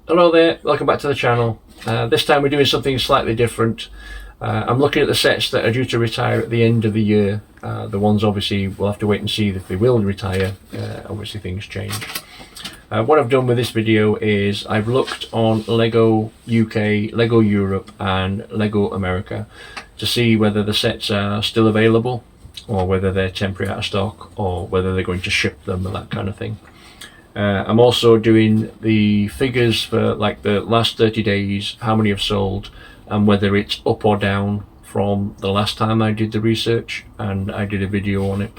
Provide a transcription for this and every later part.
Hello there, welcome back to the channel. This time we're doing something slightly different. I'm looking at the sets that are due to retire at the end of the year. The ones obviously we'll have to wait and see if they will retire. Obviously things change. What I've done with this video is I've looked on Lego UK, Lego Europe and Lego America to see whether the sets are still available or whether they're temporary out of stock or whether they're going to ship them and that kind of thing. I'm also doing the figures for like the last 30 days, how many have sold and whether it's up or down from the last time I did the research and I did a video on it.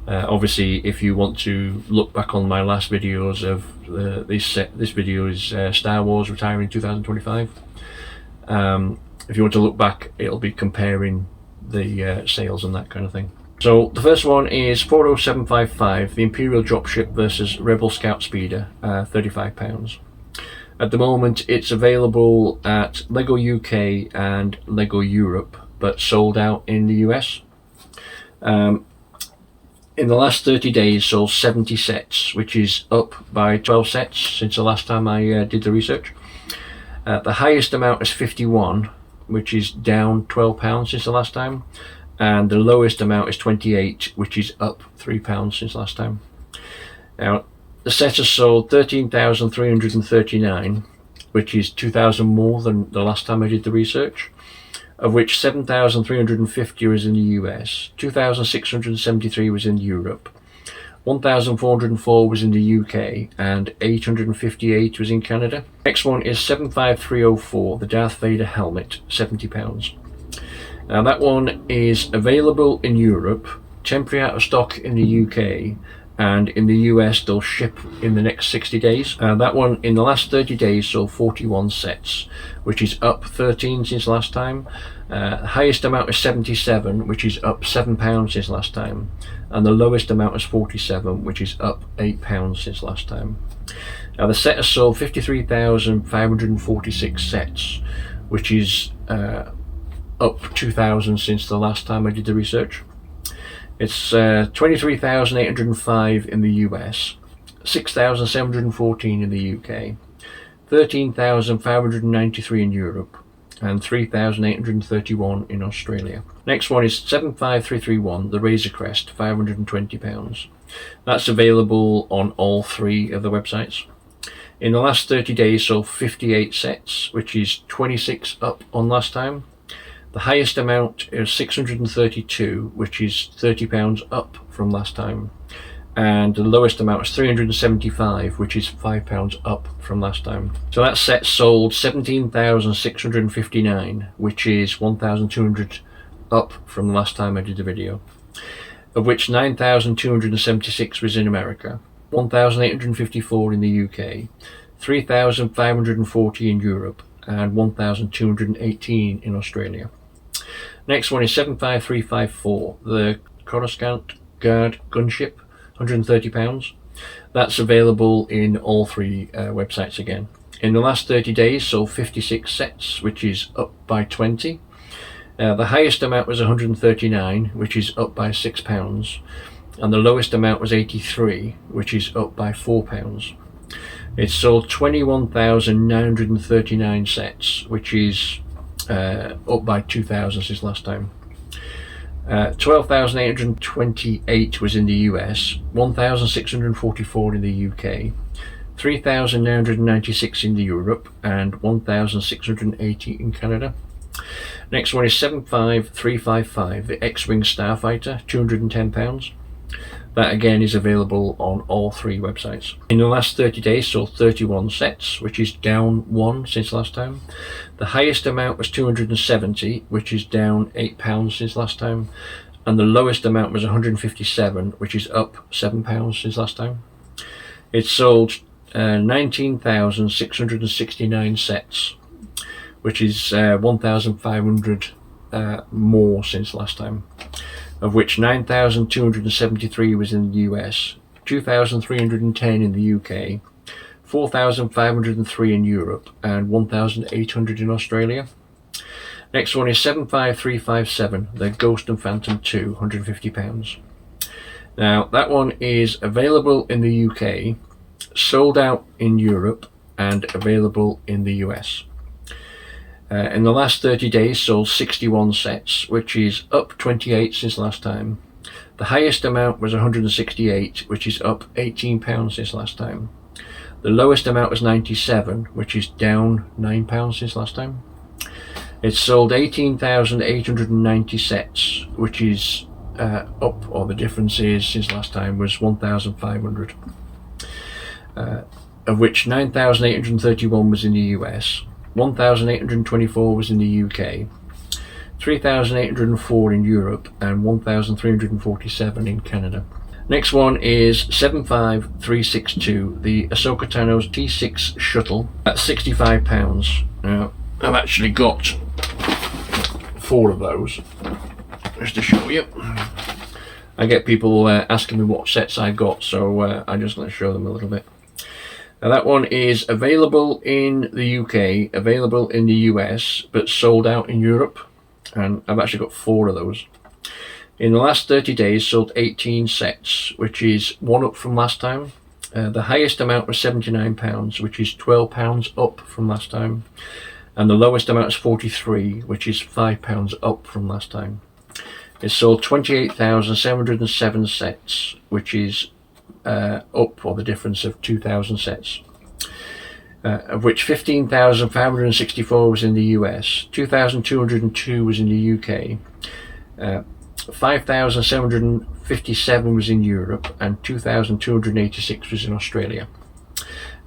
Obviously if you want to look back on my last videos of this video is Star Wars retiring 2025. If you want to look back, it'll be comparing the sales and that kind of thing. So the first one is 40755, the Imperial Dropship versus Rebel Scout Speeder, £35. At the moment it's available at Lego UK and Lego Europe, but sold out in the US. In the last 30 days sold 70 sets, which is up by 12 sets since the last time I did the research. The highest amount is 51, which is down £12 since the last time. And the lowest amount is 28, which is up £3 since last time. Now the set has sold 13,339, which is 2,000 more than the last time I did the research, of which 7,350 was in the US, 2,673 was in Europe, 1,404 was in the UK, and 858 was in Canada. Next one is 75304, the Darth Vader helmet, £70. Now that one is available in Europe, temporary out of stock in the UK, and in the US they'll ship in the next 60 days. That one in the last 30 days sold 41 sets, which is up 13 since last time. The highest amount is 77, which is up £7 since last time, and the lowest amount is 47, which is up £8 since last time. Now the set has sold 53,546 sets, which is up 2,000 since the last time I did the research. It's 23,805 in the US, 6,714 in the UK, 13,593 in Europe, and 3,831 in Australia. Next one is 75331, the Razor Crest, £520. That's available on all three of the websites. In the last 30 days sold 58 sets, which is 26 up on last time. The highest amount is 632, which is £30 up from last time, and the lowest amount is 375, which is £5 up from last time. So that set sold 17,659, which is 1,200 up from the last time I did the video, of which 9,276 was in America, 1,854 in the UK, 3,540 in Europe, and 1,218 in Australia. Next one is 75354, the Coruscant Guard Gunship, £130. That's available in all three websites again. In the last 30 days sold 56 sets, which is up by 20. The highest amount was 139, which is up by £6, and the lowest amount was 83, which is up by £4. It sold 21,939 sets, which is up by 2,000 since last time. 12,828 was in the US, 1,644 in the UK, 3,996 in Europe, and 1,680 in Canada. Next one is 75355, the X-Wing Starfighter, £210. That again is available on all three websites. In the last 30 days sold 31 sets, which is down 1 since last time. The highest amount was 270, which is down £8 since last time, and the lowest amount was 157, which is up £7 since last time. It sold 19,669 sets, which is 1,500 more since last time, of which 9,273 was in the US, 2,310 in the UK, 4,503 in Europe, and 1,800 in Australia. Next one is 75357, the Ghost and Phantom 2, £150. Now that one is available in the UK, sold out in Europe, and available in the US. In the last 30 days sold 61 sets, which is up 28 since last time. The highest amount was 168, which is up £18 since last time. The lowest amount was 97, which is down £9 since last time. It sold 18,890 sets, which is up, or the difference is since last time was 1,500, of which 9,831 was in the US, 1,824 was in the UK, 3,804 in Europe, and 1,347 in Canada. Next one is 75362, the Ahsoka Tano's T6 shuttle at £65. Now, I've actually got 4 of those, just to show you. I get people asking me what sets I got, so I'm just going to show them a little bit. Now that one is available in the UK, available in the US, but sold out in Europe, and I've actually got 4 of those. In the last 30 days sold 18 sets, which is 1 up from last time. The highest amount was £79, which is £12 up from last time, and the lowest amount is 43, which is £5 up from last time. It sold 28,707 sets, which is up, or the difference of 2,000 sets, of which 15,564 was in the US, 2,202 was in the UK, 5,757 was in Europe, and 2,286 was in Australia.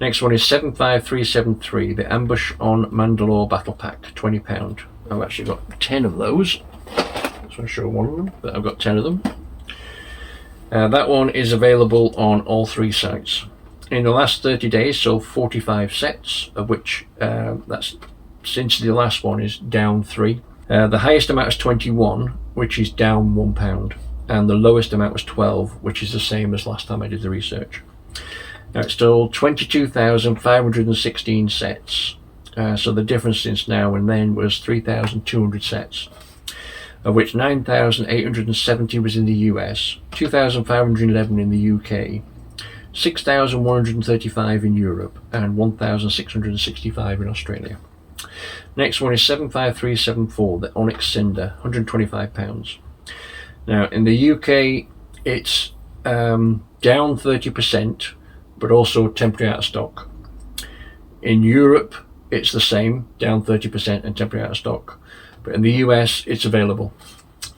Next one is 75373, the Ambush on Mandalore Battle Pack, £20. I've actually got 10 of those. So I'll show one of them, but I've got 10 of them. That one is available on all 3 sites. In the last 30 days sold 45 sets, of which that's since the last one is down 3. The highest amount is 21, which is down £1, and the lowest amount was 12, which is the same as last time I did the research. Now it's sold 22,516 sets, so the difference since now and then was 3,200 sets, of which 9,870 was in the US, 2,511 in the UK, 6,135 in Europe, and 1,665 in Australia. Next one is 75374, the Onyx Cinder, £125. Now in the UK it's down 30%, but also temporary out of stock. In Europe it's the same, down 30% and temporary out of stock. But in the US it's available.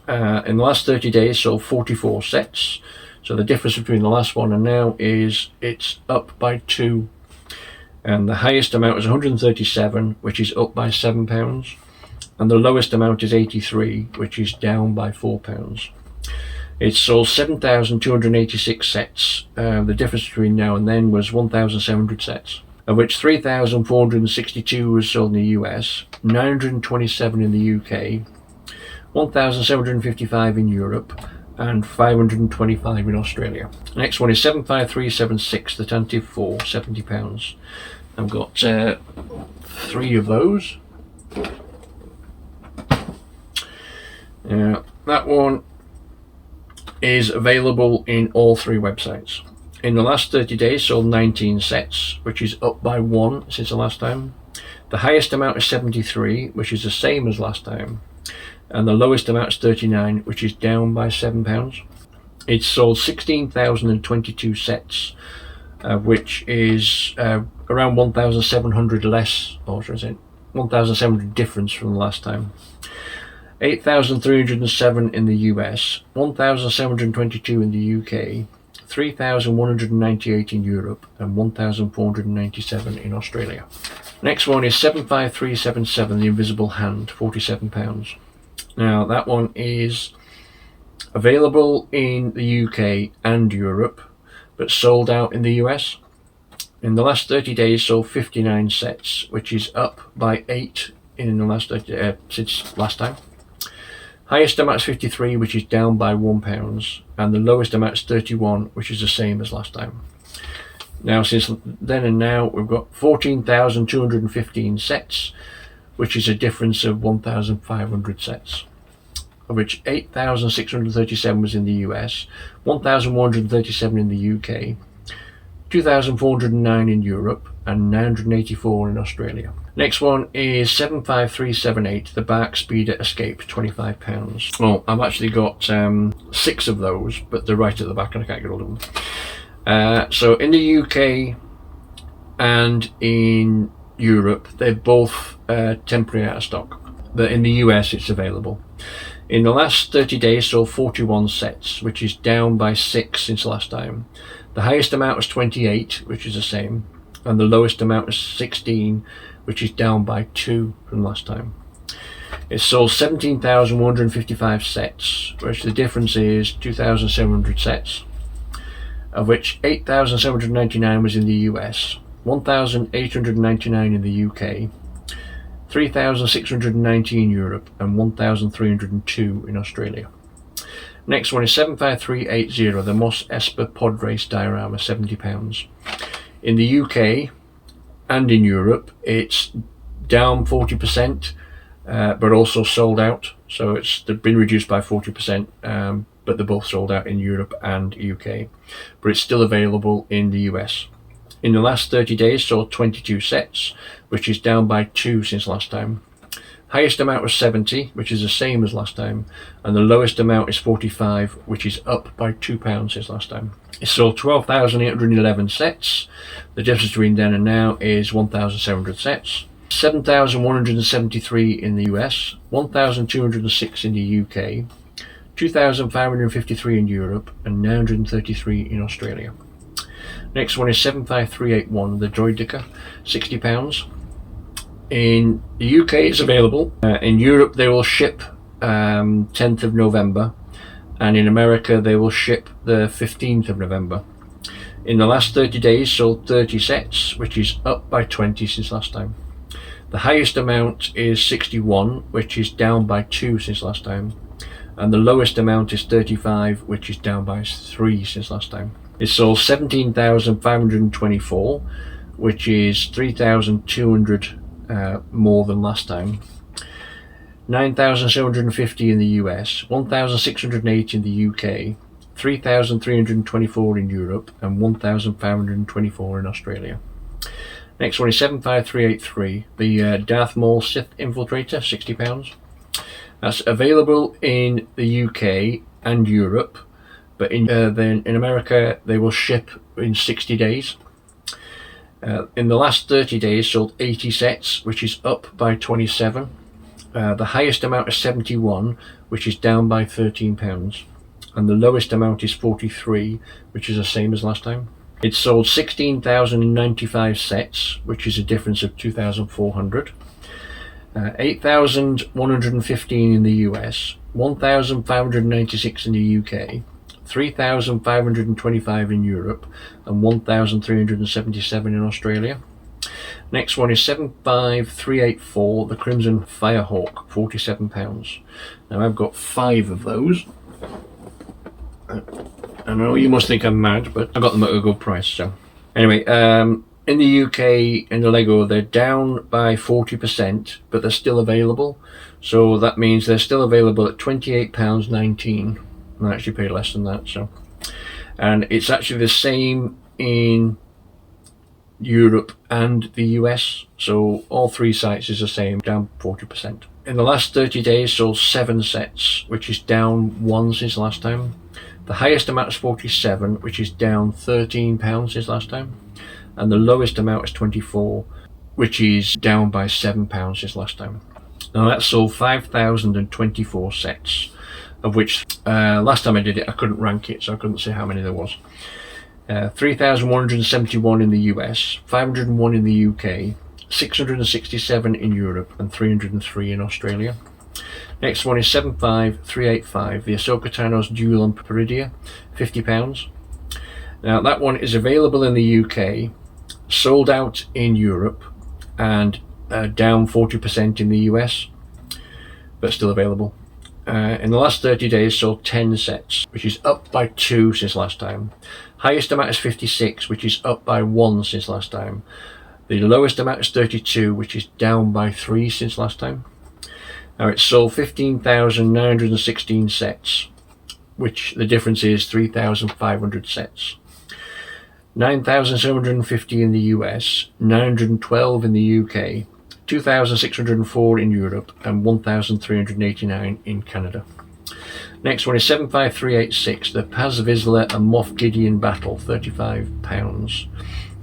In the last 30 days sold 44 sets, so the difference between the last one and now is it's up by 2, and the highest amount is 137, which is up by £7, and the lowest amount is 83, which is down by £4. It sold 7,286 sets. The difference between now and then was 1,700 sets, of which 3,462 was sold in the US, 927 in the UK, 1,755 in Europe, and 525 in Australia. Next one is 75376, the Tantive 4, £70. I've got 3 of those. That one is available in all 3 websites. In the last 30 days sold 19 sets, which is up by 1 since the last time. The highest amount is 73, which is the same as last time, and the lowest amount is 39, which is down by £7. It sold 16,022 sets, which is around 1,700 less, or should I say 1,700 difference from the last time. 8,307 in the US, 1,722 in the UK, 3,198 in Europe, and 1,497 in Australia. Next one is 75377, the Invisible Hand, £47. Now that one is available in the UK and Europe, but sold out in the US. In the last 30 days sold 59 sets, which is up by 8 in the last since last time. Highest amount is 53, which is down by £1, and the lowest amount is 31, which is the same as last time. Now since then and now we've got 14,215 sets, which is a difference of 1,500 sets, of which 8,637 was in the US, 1,137 in the UK, 2,409 in Europe and 984 in Australia. Next one is 75378, the Bark Speeder Escape, £25. Well, I've actually got 6 of those, but they're right at the back and I can't get hold of them. So in the UK and in Europe, they're both temporary out of stock, but in the US it's available. In the last 30 days, sold 41 sets, which is down by 6 since last time. The highest amount was 28, which is the same, and the lowest amount was 16, which is down by 2 from last time. It sold 17,155 sets, which the difference is 2,700 sets, of which 8,799 was in the US, 1,899 in the UK, 3,690 in Europe and 1,302 in Australia. Next one is 75380, the Moss Esper Pod Race Diorama, £70. In the UK and in Europe it's down 40%, but also sold out, so they've been reduced by 40%, but they're both sold out in Europe and UK, but it's still available in the US. In the last 30 days, sold 22 sets, which is down by 2 since last time. Highest amount was 70, which is the same as last time, and the lowest amount is 45, which is up by £2 since last time. It sold 12,811 sets. The difference between then and now is 1,700 sets. 7,173 in the US, 1,206 in the UK, 2,553 in Europe, and 933 in Australia. Next one is 75381, the Droidica, £60. In the UK it's available. In Europe they will ship 10th of November, and in America they will ship the 15th of November. In the last 30 days sold 30 sets, which is up by 20 since last time. The highest amount is 61, which is down by 2 since last time, and the lowest amount is 35, which is down by 3 since last time. It sold 17,524, which is 3,200 more than last time. 9,750 in the US, 1,608 in the UK, 3,324 in Europe, and 1,524 in Australia. Next one is 75383, the Darth Maul Sith Infiltrator, £60. That's available in the UK and Europe, but then in America they will ship in 60 days. In the last 30 days sold 80 sets, which is up by 27. The highest amount is 71, which is down by £13, and the lowest amount is 43, which is the same as last time. It sold 16,095 sets, which is a difference of 2,400. 8,115 in the US, 1,596 in the UK, 3,525 in Europe, and 1,377 in Australia. Next one is 75384, the Crimson Firehawk, £47. Now I've got 5 of those. I know you must think I'm mad, but I got them at a good price. So anyway, in the UK, in the Lego, they're down by 40%, but they're still available. So that means they're still available at £28.19. I actually paid less than that. So, and it's actually the same in Europe and the US. So all 3 sites is the same, down 40%. In the last 30 days, sold 7 sets, which is down 1 since last time. The highest amount is 47, which is down £13 since last time, and the lowest amount is 24, which is down by £7 since last time. Now that sold 5,024 sets, of which last time I did it I couldn't rank it, so I couldn't say how many there was. 3,171 in the US, 501 in the UK, 667 in Europe, and 303 in Australia. Next one is 75385, the Ahsoka Tano's Duel on Peridia, £50. Now that one is available in the UK, sold out in Europe, and down 40% in the US, but still available. In the last 30 days sold 10 sets, which is up by 2 since last time. Highest amount is 56, which is up by 1 since last time. The lowest amount is 32, which is down by 3 since last time. Now it's sold 15,916 sets, which the difference is 3,500 sets. 9,750 in the US, 912 in the UK, 2,604 in Europe, and 1,389 in Canada. Next one is 75386, the Paz Vizsla and Moff Gideon Battle, £35.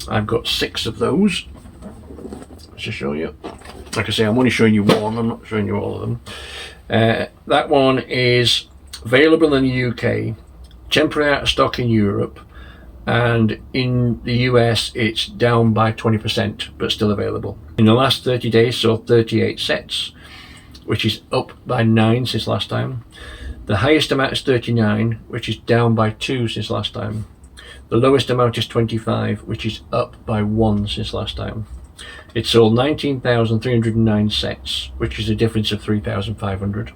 I've got 6 of those. Let's just show you. Like I say, I'm only showing you one, I'm not showing you all of them. That one is available in the UK, temporarily out of stock in Europe, and in the US it's down by 20% but still available. In the last 30 days sold 38 sets, which is up by 9 since last time. The highest amount is 39, which is down by 2 since last time. The lowest amount is 25, which is up by 1 since last time. It sold 19,309 sets, which is a difference of 3,500.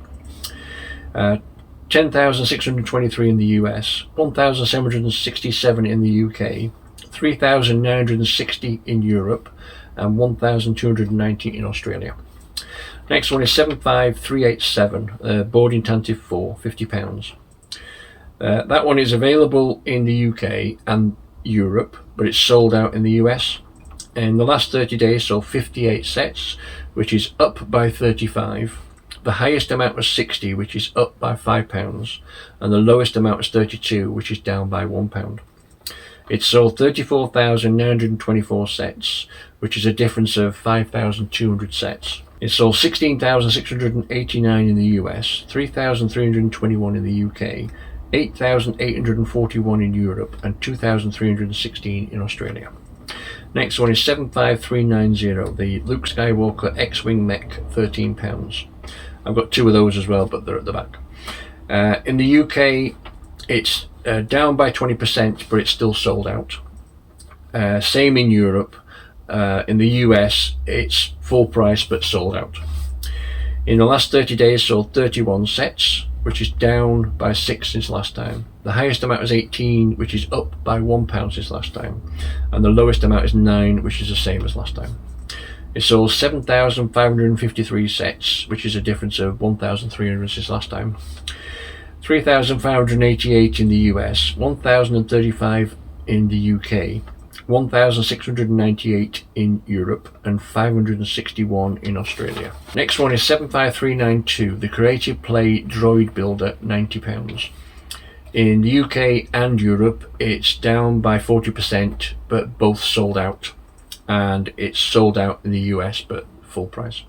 10,623 in the US, 1,767 in the UK, 3,960 in Europe, and 1,290 in Australia. Next one is 75387, boarding Tantive 4, £50. That one is available in the UK and Europe, but it's sold out in the US. In the last 30 days sold 58 sets, which is up by 35. The highest amount was 60, which is up by £5, and the lowest amount was 32, which is down by £1. It sold 34,924 sets, which is a difference of 5,200 sets. It sold 16,689 in the US, 3,321 in the UK, 8,841 in Europe, and 2,316 in Australia. Next one is 75390, the Luke Skywalker X-Wing Mech, £13. I've got 2 of those as well, but they're at the back. In the UK, it's down by 20%, but it's still sold out. Same in Europe. In the US, it's full price, but sold out. In the last 30 days, sold 31 sets, which is down by 6 since last time. The highest amount is 18, which is up by £1 since last time. And the lowest amount is 9, which is the same as last time. It sold 7,553 sets, which is a difference of 1,300 since last time. 3,588 in the US, 1,035 in the UK, 1,698 in Europe, and 561 in Australia. Next one is 75392, the Creative Play Droid Builder, £90. In the UK and Europe, it's down by 40%, but both sold out. And it's sold out in the US, but full price.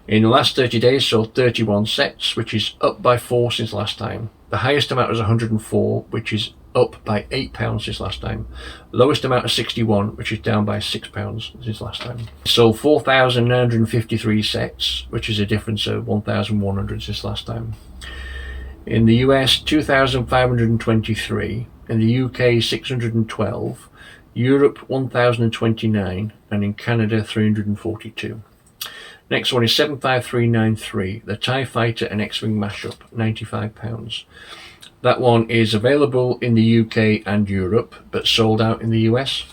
In the last 30 days, sold 31 sets, which is up by 4 since last time. The highest amount was 104, which is up by £8 since last time. Lowest amount is 61, which is down by £6 since last time. Sold 4,953 sets, which is a difference of 1,100 since last time. In the US, 2,523. In the UK, 612. Europe 1,029, and in Canada 342. Next one is 75393, the TIE Fighter and X-Wing mashup, £95. That one is available in the UK and Europe, but sold out in the US.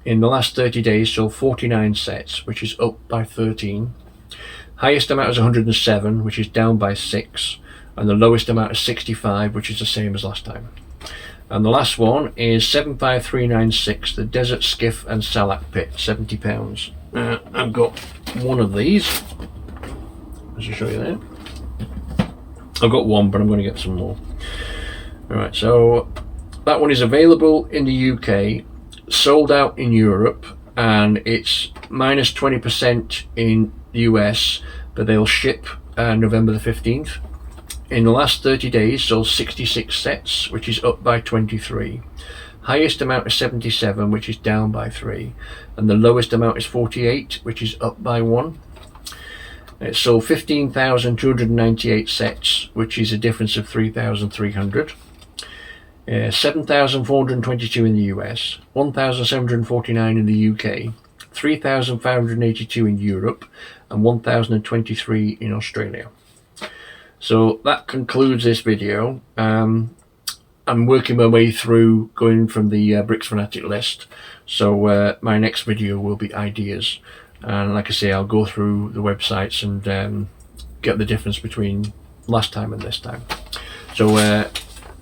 In the last 30 days, sold 49 sets, which is up by 13. Highest amount is 107, which is down by 6, and the lowest amount is 65, which is the same as last time. And the last one is 75396, the Desert Skiff and Salak Pit, £70. I've got one of these. Let's just show you there. I've got one, but I'm going to get some more. Alright, so that one is available in the UK, sold out in Europe, and it's minus 20% in the US, but they'll ship November the 15th. In the last 30 days, sold 66 sets, which is up by 23. Highest amount is 77, which is down by 3. And the lowest amount is 48, which is up by 1. It sold 15,298 sets, which is a difference of 3,300. 7,422 in the US, 1,749 in the UK, 3,582 in Europe, and 1,023 in Australia. So that concludes this video. I'm working my way through going from the Bricks Fanatic list, so my next video will be ideas, and like I say, I'll go through the websites and get the difference between last time and this time. So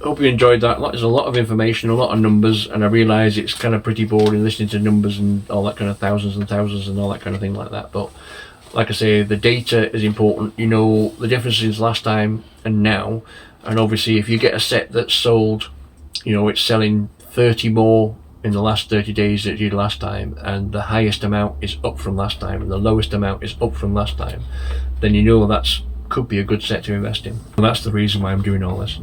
hope you enjoyed that. There's a lot of information, a lot of numbers, and I realise it's kind of pretty boring listening to numbers and all that kind of thousands and thousands and all that kind of thing like that. But like I say, the data is important. You know the differences last time and now, and obviously if you get a set that's sold, you know, it's selling 30 more in the last 30 days that it did last time, and the highest amount is up from last time and the lowest amount is up from last time, then you know that's could be a good set to invest in. And that's the reason why I'm doing all this.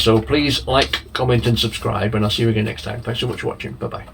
So please like, comment and subscribe, and I'll see you again next time. Thanks so much for watching. Bye bye.